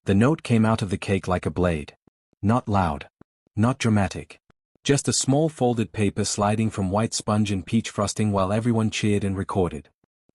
The note came out of the cake like a blade. Not loud. Not dramatic. Just a small folded paper sliding from white sponge and peach frosting while everyone cheered and recorded.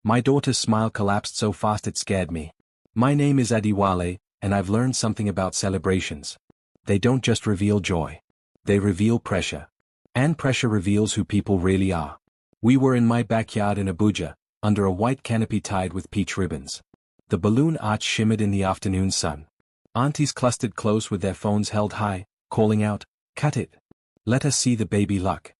My daughter's smile collapsed so fast it scared me. My name is Adewale, and I've learned something about celebrations. They don't just reveal joy. They reveal pressure. And pressure reveals who people really are. We were in my backyard in Abuja, under a white canopy tied with peach ribbons. The balloon arch shimmered in the afternoon sun. Aunties clustered close with their phones held high, calling out, "Cut it. Let us see the baby luck."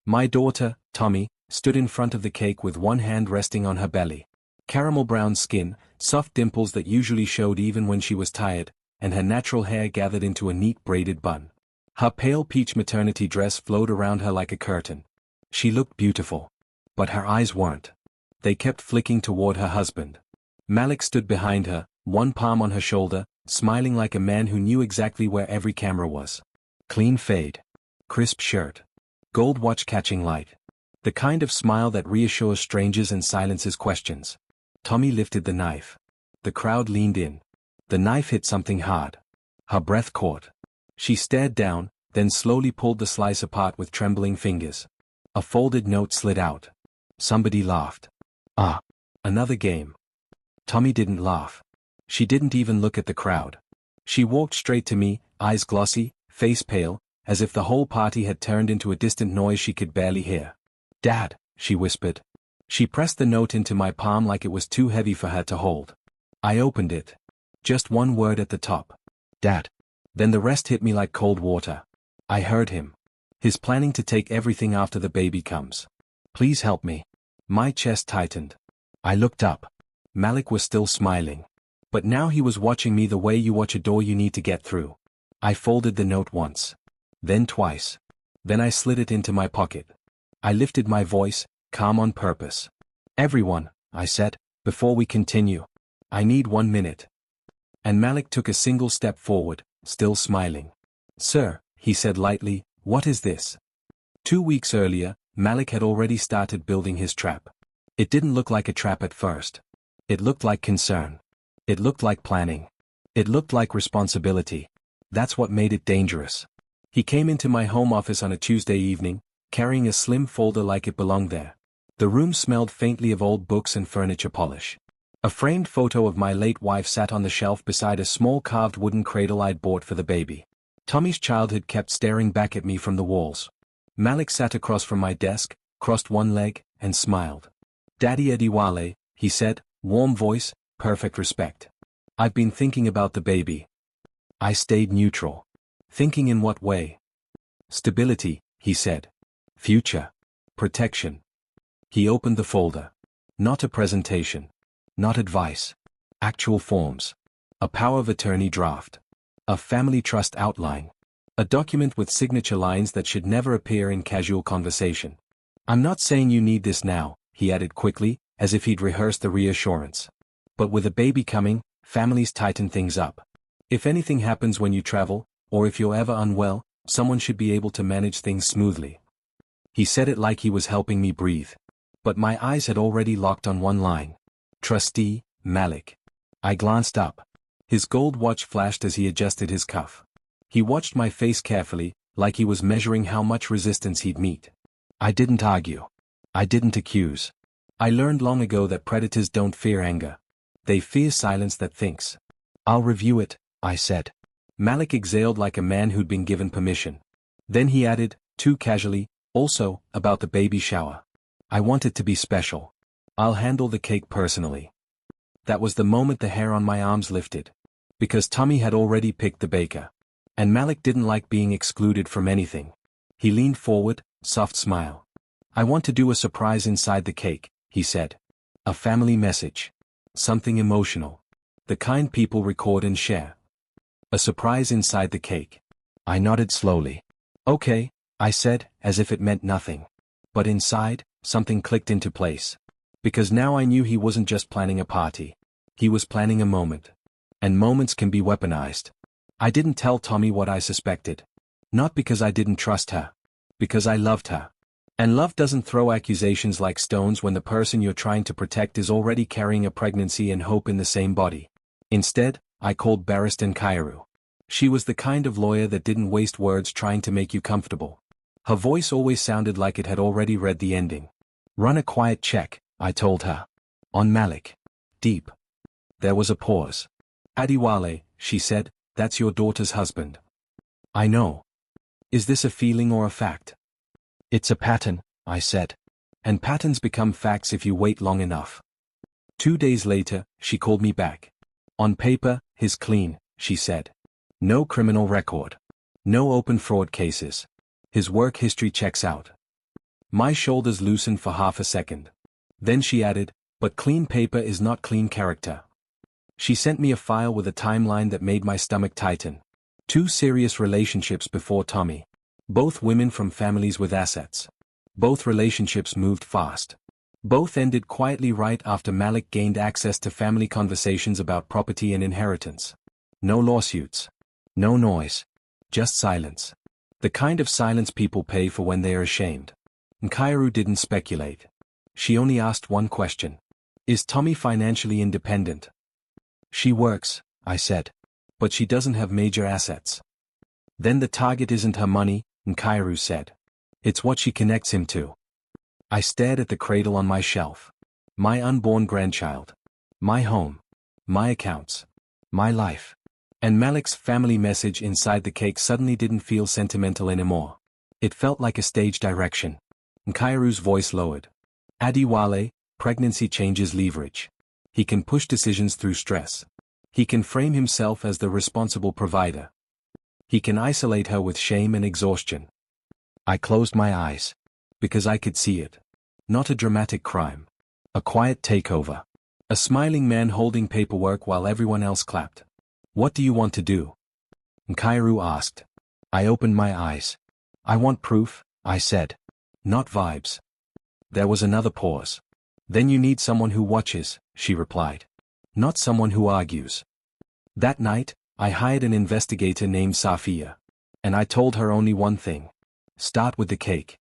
My daughter, Tommy, stood in front of the cake with one hand resting on her belly. Caramel brown skin, soft dimples that usually showed even when she was tired, and her natural hair gathered into a neat braided bun. Her pale peach maternity dress flowed around her like a curtain. She looked beautiful. But her eyes weren't. They kept flicking toward her husband. Malik stood behind her, one palm on her shoulder, smiling like a man who knew exactly where every camera was. Clean fade. Crisp shirt. Gold watch catching light. The kind of smile that reassures strangers and silences questions. Tommy lifted the knife. The crowd leaned in. The knife hit something hard. Her breath caught. She stared down, then slowly pulled the slice apart with trembling fingers. A folded note slid out. Somebody laughed. Ah. Another game. Tommy didn't laugh. She didn't even look at the crowd. She walked straight to me, eyes glossy, face pale, as if the whole party had turned into a distant noise she could barely hear. "Dad," she whispered. She pressed the note into my palm like it was too heavy for her to hold. I opened it. Just one word at the top. "Dad." Then the rest hit me like cold water. I heard him. He's planning to take everything after the baby comes. "Please help me." My chest tightened. I looked up. Malik was still smiling. But now he was watching me the way you watch a door you need to get through. I folded the note once. Then twice. Then I slid it into my pocket. I lifted my voice, calm on purpose. "Everyone," I said, "before we continue. I need 1 minute." And Malik took a single step forward, still smiling. "Sir," he said lightly, "what is this?" 2 weeks earlier, Malik had already started building his trap. It didn't look like a trap at first. It looked like concern. It looked like planning. It looked like responsibility. That's what made it dangerous. He came into my home office on a Tuesday evening, carrying a slim folder like it belonged there. The room smelled faintly of old books and furniture polish. A framed photo of my late wife sat on the shelf beside a small carved wooden cradle I'd bought for the baby. Tommy's childhood kept staring back at me from the walls. Malik sat across from my desk, crossed one leg, and smiled. "Daddy Adewale," he said, warm voice, perfect respect. "I've been thinking about the baby." I stayed neutral. "Thinking in what way?" "Stability," he said. "Future. Protection." He opened the folder. Not a presentation. Not advice. Actual forms. A power of attorney draft. A family trust outline. A document with signature lines that should never appear in casual conversation. "I'm not saying you need this now," he added quickly, as if he'd rehearsed the reassurance. "But with a baby coming, families tighten things up. If anything happens when you travel, or if you're ever unwell, someone should be able to manage things smoothly." He said it like he was helping me breathe. But my eyes had already locked on one line. Trustee, Malik. I glanced up. His gold watch flashed as he adjusted his cuff. He watched my face carefully, like he was measuring how much resistance he'd meet. I didn't argue. I didn't accuse. I learned long ago that predators don't fear anger. They fear silence that thinks. "I'll review it," I said. Malik exhaled like a man who'd been given permission. Then he added, too casually, "Also, about the baby shower. I want it to be special. I'll handle the cake personally." That was the moment the hair on my arms lifted. Because Tommy had already picked the baker. And Malik didn't like being excluded from anything. He leaned forward, soft smile. "I want to do a surprise inside the cake," he said. "A family message. Something emotional. The kind people record and share. A surprise inside the cake." I nodded slowly. "Okay," I said, as if it meant nothing. But inside, something clicked into place. Because now I knew he wasn't just planning a party. He was planning a moment. And moments can be weaponized. I didn't tell Tommy what I suspected. Not because I didn't trust her. Because I loved her. And love doesn't throw accusations like stones when the person you're trying to protect is already carrying a pregnancy and hope in the same body. Instead, I called Barrister Kairu. She was the kind of lawyer that didn't waste words trying to make you comfortable. Her voice always sounded like it had already read the ending. Run a quiet check, I told her. On Malik. Deep. There was a pause. Adiwale, she said, that's your daughter's husband. I know. Is this a feeling or a fact? It's a pattern, I said. And patterns become facts if you wait long enough. 2 days later, she called me back. On paper, he's clean, she said. No criminal record. No open fraud cases. His work history checks out. My shoulders loosened for half a second. Then she added, but clean paper is not clean character. She sent me a file with a timeline that made my stomach tighten. 2 serious relationships before Tommy. Both women from families with assets. Both relationships moved fast. Both ended quietly right after Malik gained access to family conversations about property and inheritance. No lawsuits. No noise. Just silence. The kind of silence people pay for when they are ashamed. Nkairu didn't speculate. She only asked one question. Is Tommy financially independent? She works, I said. But she doesn't have major assets. Then the target isn't her money, Nkairu said. It's what she connects him to. I stared at the cradle on my shelf. My unborn grandchild. My home. My accounts. My life. And Malik's family message inside the cake suddenly didn't feel sentimental anymore. It felt like a stage direction. Nkairu's voice lowered. Adiwale, pregnancy changes leverage. He can push decisions through stress. He can frame himself as the responsible provider. He can isolate her with shame and exhaustion. I closed my eyes. Because I could see it. Not a dramatic crime. A quiet takeover. A smiling man holding paperwork while everyone else clapped. What do you want to do? Nkairu asked. I opened my eyes. I want proof, I said. Not vibes. There was another pause. Then you need someone who watches, she replied. Not someone who argues. That night, I hired an investigator named Safia. And I told her only one thing. Start with the cake.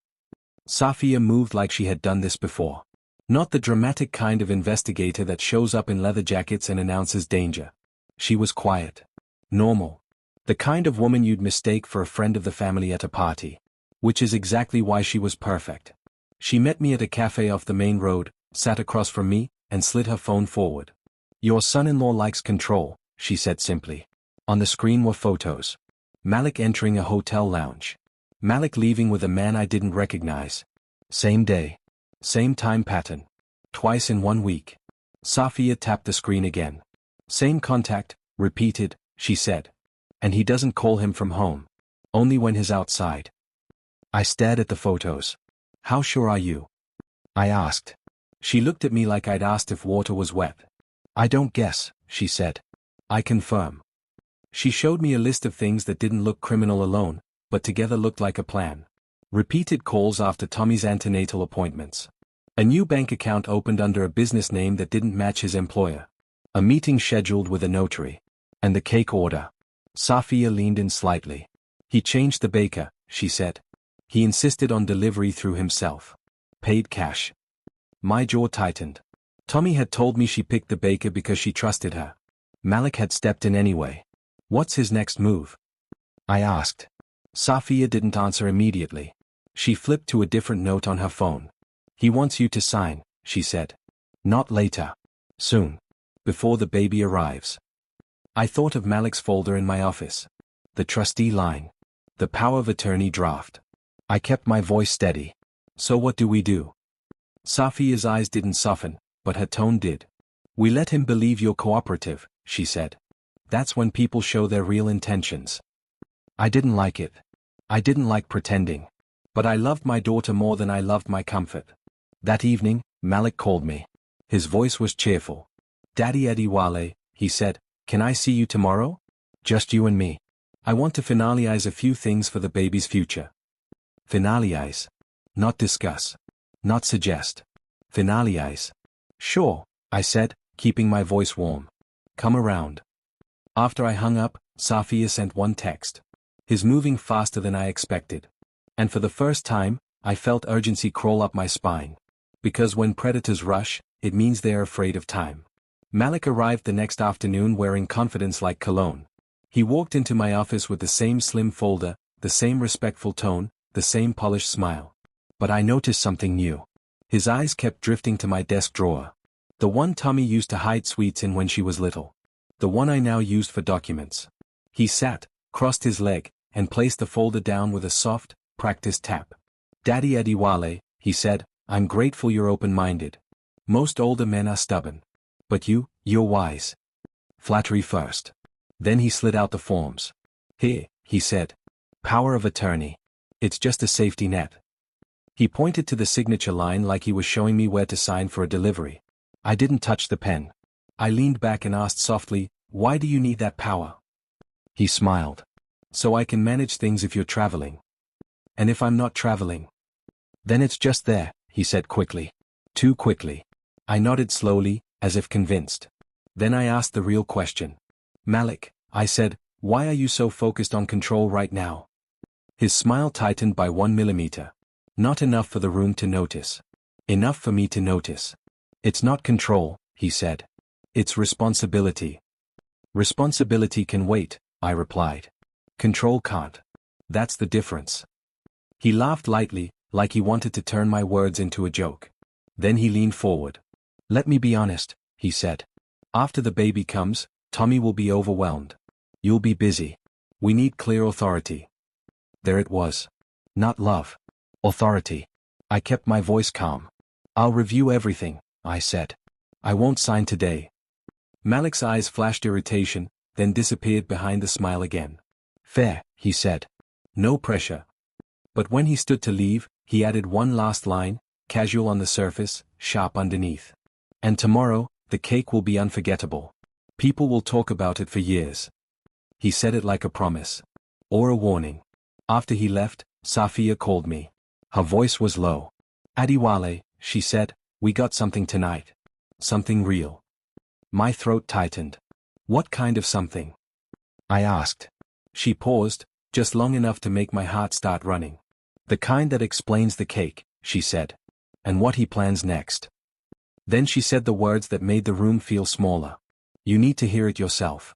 Safia moved like she had done this before. Not the dramatic kind of investigator that shows up in leather jackets and announces danger. She was quiet. Normal. The kind of woman you'd mistake for a friend of the family at a party. Which is exactly why she was perfect. She met me at a cafe off the main road, sat across from me, and slid her phone forward. Your son-in-law likes control, she said simply. On the screen were photos. Malik entering a hotel lounge. Malik leaving with a man I didn't recognize. Same day. Same time pattern. Twice in 1 week. Safia tapped the screen again. Same contact, repeated, she said. And he doesn't call him from home. Only when he's outside. I stared at the photos. How sure are you? I asked. She looked at me like I'd asked if water was wet. I don't guess, she said. I confirm. She showed me a list of things that didn't look criminal alone, but together looked like a plan. Repeated calls after Tommy's antenatal appointments. A new bank account opened under a business name that didn't match his employer. A meeting scheduled with a notary. And the cake order. Safia leaned in slightly. He changed the baker, she said. He insisted on delivery through himself. Paid cash. My jaw tightened. Tommy had told me she picked the baker because she trusted her. Malik had stepped in anyway. What's his next move? I asked. Safia didn't answer immediately. She flipped to a different note on her phone. He wants you to sign, she said. Not later. Soon. Before the baby arrives. I thought of Malik's folder in my office. The trustee line. The power of attorney draft. I kept my voice steady. So what do we do? Safia's eyes didn't soften, but her tone did. We let him believe you're cooperative, she said. That's when people show their real intentions. I didn't like it. I didn't like pretending. But I loved my daughter more than I loved my comfort. That evening, Malik called me. His voice was cheerful. Daddy Adiwale, he said, can I see you tomorrow? Just you and me. I want to finalize a few things for the baby's future. Finalize. Not discuss. Not suggest. Finalize. Sure, I said, keeping my voice warm. Come around. After I hung up, Safia sent one text. He's moving faster than I expected. And for the first time, I felt urgency crawl up my spine. Because when predators rush, it means they are afraid of time. Malik arrived the next afternoon wearing confidence like cologne. He walked into my office with the same slim folder, the same respectful tone, the same polished smile. But I noticed something new. His eyes kept drifting to my desk drawer. The one Tommy used to hide sweets in when she was little. The one I now used for documents. He sat, crossed his leg, and placed the folder down with a soft, practiced tap. "Daddy Adiwale," he said, "I'm grateful you're open-minded. Most older men are stubborn. But you're wise. Flattery first." Then he slid out the forms. "Here," he said. "Power of attorney. It's just a safety net." He pointed to the signature line like he was showing me where to sign for a delivery. I didn't touch the pen. I leaned back and asked softly, "Why do you need that power?" He smiled. "So I can manage things if you're traveling." "And if I'm not traveling?" "Then it's just there," he said quickly. Too quickly. I nodded slowly, as if convinced. Then I asked the real question. "Malik," I said, "why are you so focused on control right now?" His smile tightened by 1 millimeter. Not enough for the room to notice. Enough for me to notice. "It's not control," he said. "It's responsibility." "Responsibility can wait," I replied. "Control can't. That's the difference." He laughed lightly, like he wanted to turn my words into a joke. Then he leaned forward. "Let me be honest," he said. "After the baby comes, Tommy will be overwhelmed. You'll be busy. We need clear authority." There it was. Not love. Authority. I kept my voice calm. "I'll review everything," I said. "I won't sign today." Malik's eyes flashed irritation, then disappeared behind the smile again. "Fair," he said. "No pressure." But when he stood to leave, he added one last line, casual on the surface, sharp underneath. "And tomorrow, the cake will be unforgettable. People will talk about it for years." He said it like a promise. Or a warning. After he left, Safia called me. Her voice was low. "Adiwale," she said, "we got something tonight. Something real." My throat tightened. "What kind of something?" I asked. She paused, just long enough to make my heart start running. "The kind that explains the cake," she said. "And what he plans next." Then she said the words that made the room feel smaller. "You need to hear it yourself."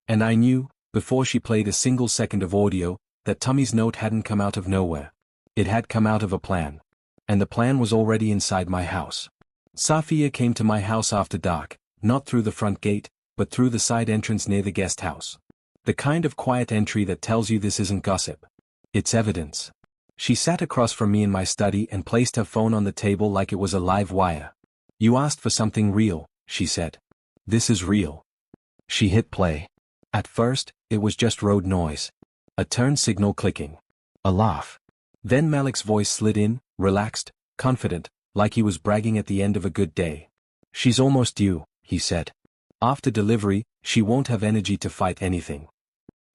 And I knew, before she played a single second of audio, that Tommy's note hadn't come out of nowhere. It had come out of a plan. And the plan was already inside my house. Safia came to my house after dark, not through the front gate, but through the side entrance near the guest house. The kind of quiet entry that tells you this isn't gossip. It's evidence. She sat across from me in my study and placed her phone on the table like it was a live wire. "You asked for something real," she said. "This is real." She hit play. At first, it was just road noise. A turn signal clicking. A laugh. Then Malik's voice slid in, relaxed, confident, like he was bragging at the end of a good day. "She's almost due," he said. "After delivery, she won't have energy to fight anything."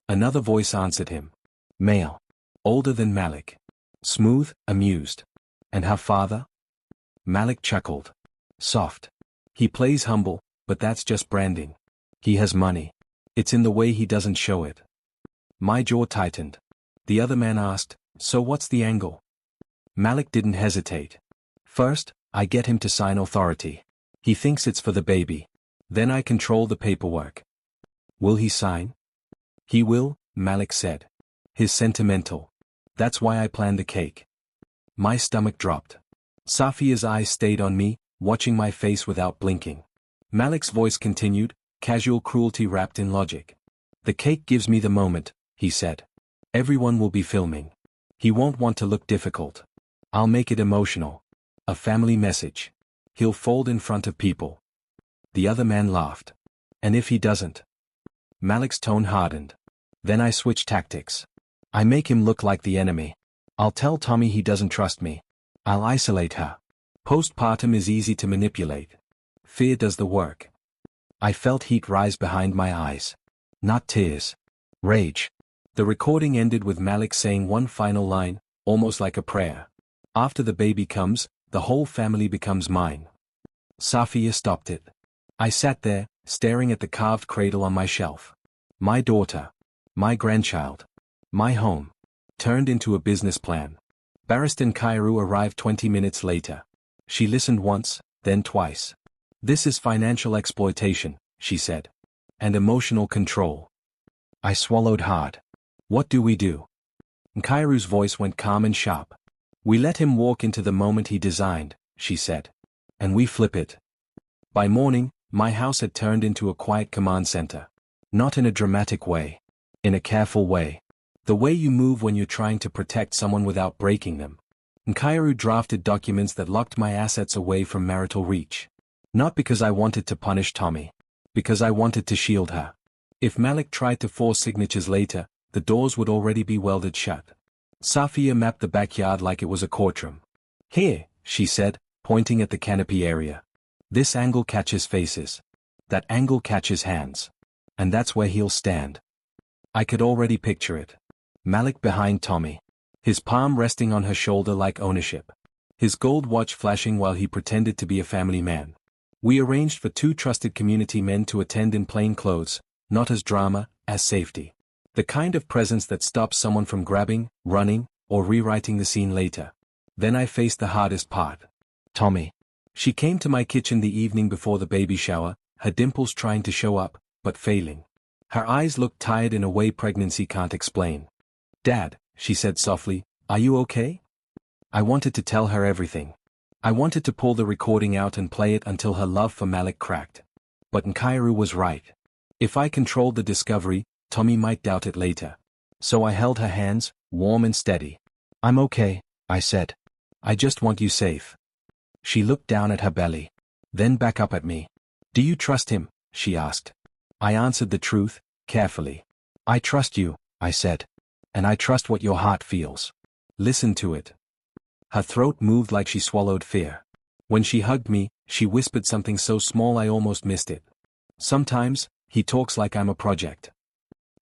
Another voice answered him. Male. Older than Malik. Smooth, amused. "And her father?" Malik chuckled. "Soft. He plays humble, but that's just branding. He has money. It's in the way he doesn't show it." My jaw tightened. The other man asked, "So what's the angle?" Malik didn't hesitate. "First, I get him to sign authority. He thinks it's for the baby. Then I control the paperwork." "Will he sign?" "He will," Malik said. "He's sentimental. That's why I planned the cake." My stomach dropped. Safia's eyes stayed on me, watching my face without blinking. Malik's voice continued, casual cruelty wrapped in logic. "The cake gives me the moment," he said. "Everyone will be filming. He won't want to look difficult. I'll make it emotional. A family message. He'll fold in front of people." The other man laughed. "And if he doesn't?" Malik's tone hardened. "Then I switch tactics. I make him look like the enemy. I'll tell Tommy he doesn't trust me. I'll isolate her. Postpartum is easy to manipulate. Fear does the work." I felt heat rise behind my eyes. Not tears. Rage. The recording ended with Malik saying one final line, almost like a prayer. "After the baby comes, the whole family becomes mine." Safia stopped it. I sat there, staring at the carved cradle on my shelf. My daughter. My grandchild. My home. Turned into a business plan. Barristan Kairu arrived 20 minutes later. She listened once, then twice. This is financial exploitation, she said. And emotional control. I swallowed hard. What do we do? Nkairu's voice went calm and sharp. We let him walk into the moment he designed, she said. And we flip it. By morning, my house had turned into a quiet command center. Not in a dramatic way. In a careful way. The way you move when you're trying to protect someone without breaking them. Nkairu drafted documents that locked my assets away from marital reach. Not because I wanted to punish Tommy. Because I wanted to shield her. If Malik tried to force signatures later, the doors would already be welded shut. Safia mapped the backyard like it was a courtroom. Here, she said, pointing at the canopy area. This angle catches faces. That angle catches hands. And that's where he'll stand. I could already picture it. Malik behind Tommy. His palm resting on her shoulder like ownership. His gold watch flashing while he pretended to be a family man. We arranged for 2 trusted community men to attend in plain clothes, not as drama, as safety. The kind of presence that stops someone from grabbing, running, or rewriting the scene later. Then I faced the hardest part. Tommy. She came to my kitchen the evening before the baby shower, her dimples trying to show up, but failing. Her eyes looked tired in a way pregnancy can't explain. Dad, she said softly, are you okay? I wanted to tell her everything. I wanted to pull the recording out and play it until her love for Malik cracked. But Nkairu was right. If I controlled the discovery, Tommy might doubt it later. So I held her hands, warm and steady. I'm okay, I said. I just want you safe. She looked down at her belly. Then back up at me. Do you trust him? She asked. I answered the truth, carefully. I trust you, I said. And I trust what your heart feels. Listen to it. Her throat moved like she swallowed fear. When she hugged me, she whispered something so small I almost missed it. Sometimes, he talks like I'm a project.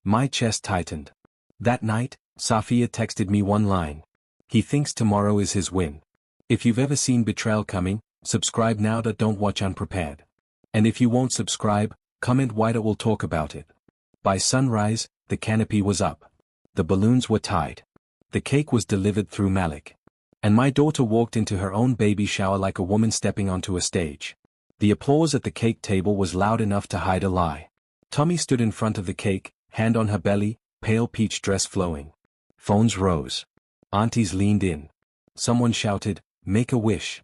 My chest tightened. That night, Safia texted me one line. He thinks tomorrow is his win. If you've ever seen Betrayal coming, subscribe now. Don't watch unprepared. And if you won't subscribe, comment why. We'll talk about it. By sunrise, the canopy was up. The balloons were tied. The cake was delivered through Malik. And my daughter walked into her own baby shower like a woman stepping onto a stage. The applause at the cake table was loud enough to hide a lie. Tommy stood in front of the cake, hand on her belly, pale peach dress flowing. Phones rose. Aunties leaned in. Someone shouted, "Make a wish."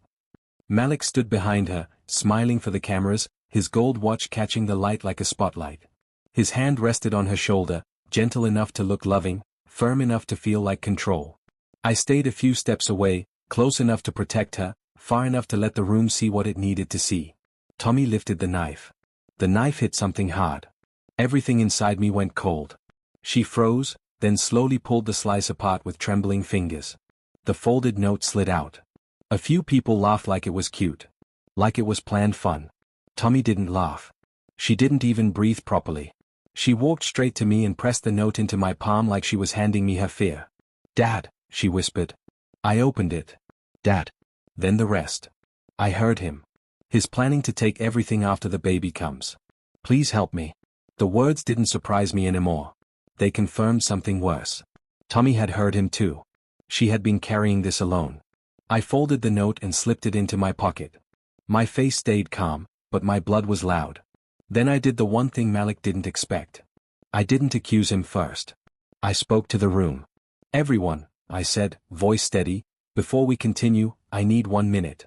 Malik stood behind her, smiling for the cameras, his gold watch catching the light like a spotlight. His hand rested on her shoulder, gentle enough to look loving, firm enough to feel like control. I stayed a few steps away, close enough to protect her, far enough to let the room see what it needed to see. Tommy lifted the knife. The knife hit something hard. Everything inside me went cold. She froze, then slowly pulled the slice apart with trembling fingers. The folded note slid out. A few people laughed like it was cute. Like it was planned fun. Tommy didn't laugh. She didn't even breathe properly. She walked straight to me and pressed the note into my palm like she was handing me her fear. "Dad," she whispered. I opened it. "Dad." Then the rest. I heard him. He's planning to take everything after the baby comes. Please help me. The words didn't surprise me anymore. They confirmed something worse. Tommy had heard him too. She had been carrying this alone. I folded the note and slipped it into my pocket. My face stayed calm, but my blood was loud. Then I did the one thing Malik didn't expect. I didn't accuse him first. I spoke to the room. "Everyone," I said, voice steady, "before we continue, I need 1 minute."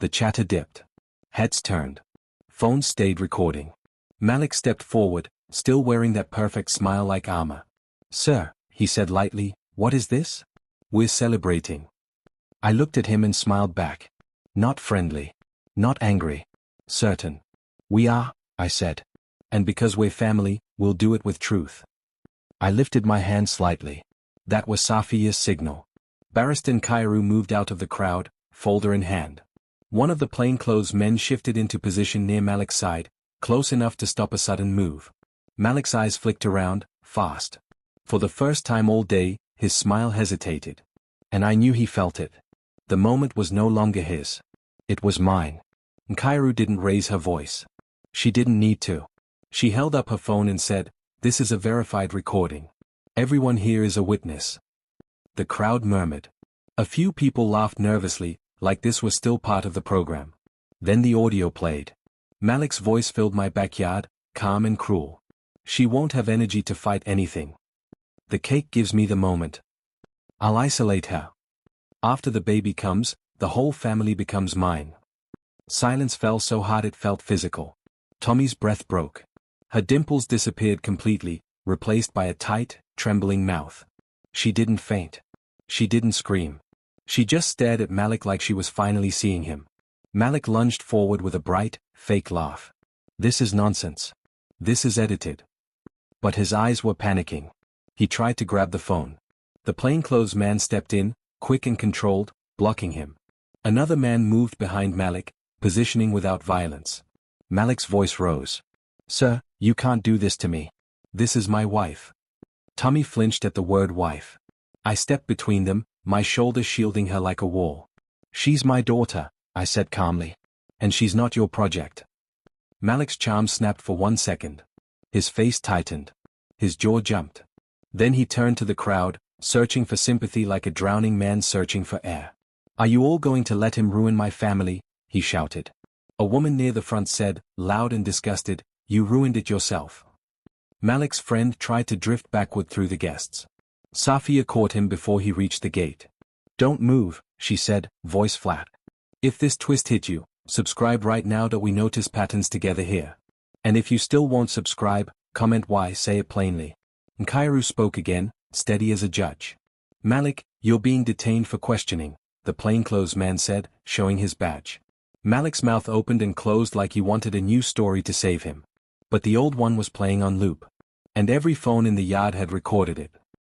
The chatter dipped. Heads turned. Phones stayed recording. Malik stepped forward, still wearing that perfect smile like armor. "Sir," he said lightly, "what is this?" "We're celebrating." I looked at him and smiled back. Not friendly. Not angry. Certain. "We are," I said. "And because we're family, we'll do it with truth." I lifted my hand slightly. That was Safia's signal. Barrister Nkairu moved out of the crowd, folder in hand. One of the plainclothes men shifted into position near Malik's side, close enough to stop a sudden move. Malik's eyes flicked around, fast. For the first time all day, his smile hesitated. And I knew he felt it. The moment was no longer his. It was mine. Nkairu didn't raise her voice. She didn't need to. She held up her phone and said, "This is a verified recording. Everyone here is a witness." The crowd murmured. A few people laughed nervously, like this was still part of the program. Then the audio played. Malik's voice filled my backyard, calm and cruel. She won't have energy to fight anything. The cake gives me the moment. I'll isolate her. After the baby comes, the whole family becomes mine. Silence fell so hard it felt physical. Tommy's breath broke. Her dimples disappeared completely, replaced by a tight, trembling mouth. She didn't faint. She didn't scream. She just stared at Malik like she was finally seeing him. Malik lunged forward with a bright, fake laugh. This is nonsense. This is edited. But his eyes were panicking. He tried to grab the phone. The plainclothes man stepped in, quick and controlled, blocking him. Another man moved behind Malik, positioning without violence. Malik's voice rose. Sir, you can't do this to me. This is my wife. Tommy flinched at the word wife. I stepped between them, my shoulder shielding her like a wall. She's my daughter, I said calmly. And she's not your project. Malik's charm snapped for 1 second. His face tightened. His jaw jumped. Then he turned to the crowd, searching for sympathy like a drowning man searching for air. Are you all going to let him ruin my family? He shouted. A woman near the front said, loud and disgusted, you ruined it yourself. Malik's friend tried to drift backward through the guests. Safia caught him before he reached the gate. Don't move, she said, voice flat. If this twist hit you, subscribe right now that we notice patterns together here. And if you still won't subscribe, comment why, say it plainly. Nkairu spoke again, steady as a judge. Malik, you're being detained for questioning, the plainclothes man said, showing his badge. Malik's mouth opened and closed like he wanted a new story to save him. But the old one was playing on loop. And every phone in the yard had recorded it.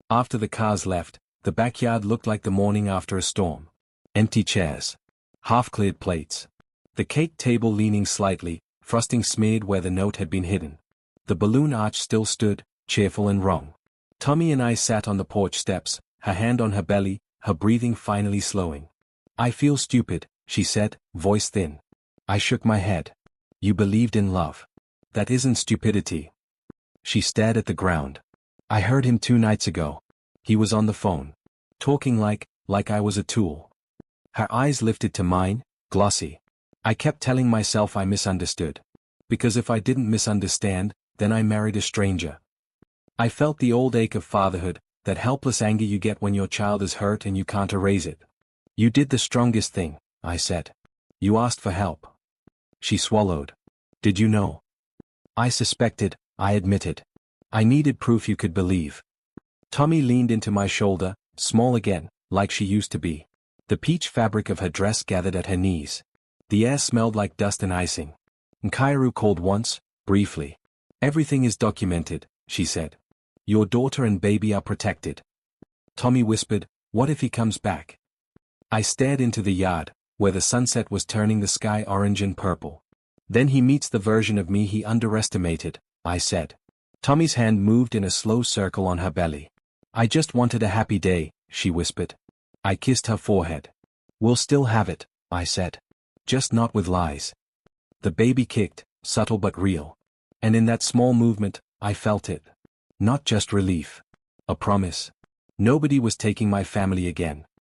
After the cars left, the backyard looked like the morning after a storm. Empty chairs. Half-cleared plates. The cake table leaning slightly, frosting smeared where the note had been hidden. The balloon arch still stood, cheerful and wrong. Tommy and I sat on the porch steps, her hand on her belly, her breathing finally slowing. I feel stupid, she said, voice thin. I shook my head. You believed in love. That isn't stupidity. She stared at the ground. I heard him 2 nights ago. He was on the phone. Talking like I was a tool. Her eyes lifted to mine, glossy. I kept telling myself I misunderstood. Because if I didn't misunderstand, then I married a stranger. I felt the old ache of fatherhood, that helpless anger you get when your child is hurt and you can't erase it. You did the strongest thing, I said. You asked for help. She swallowed. Did you know? I suspected, I admitted. I needed proof you could believe. Tommy leaned into my shoulder, small again, like she used to be. The peach fabric of her dress gathered at her knees. The air smelled like dust and icing. Nkairu called once, briefly. Everything is documented, she said. Your daughter and baby are protected. Tommy whispered, what if he comes back? I stared into the yard, where the sunset was turning the sky orange and purple. Then he meets the version of me he underestimated, I said. Tommy's hand moved in a slow circle on her belly. I just wanted a happy day, she whispered. I kissed her forehead. We'll still have it, I said. Just not with lies. The baby kicked, subtle but real. And in that small movement, I felt it. Not just relief. A promise. Nobody was taking my family again.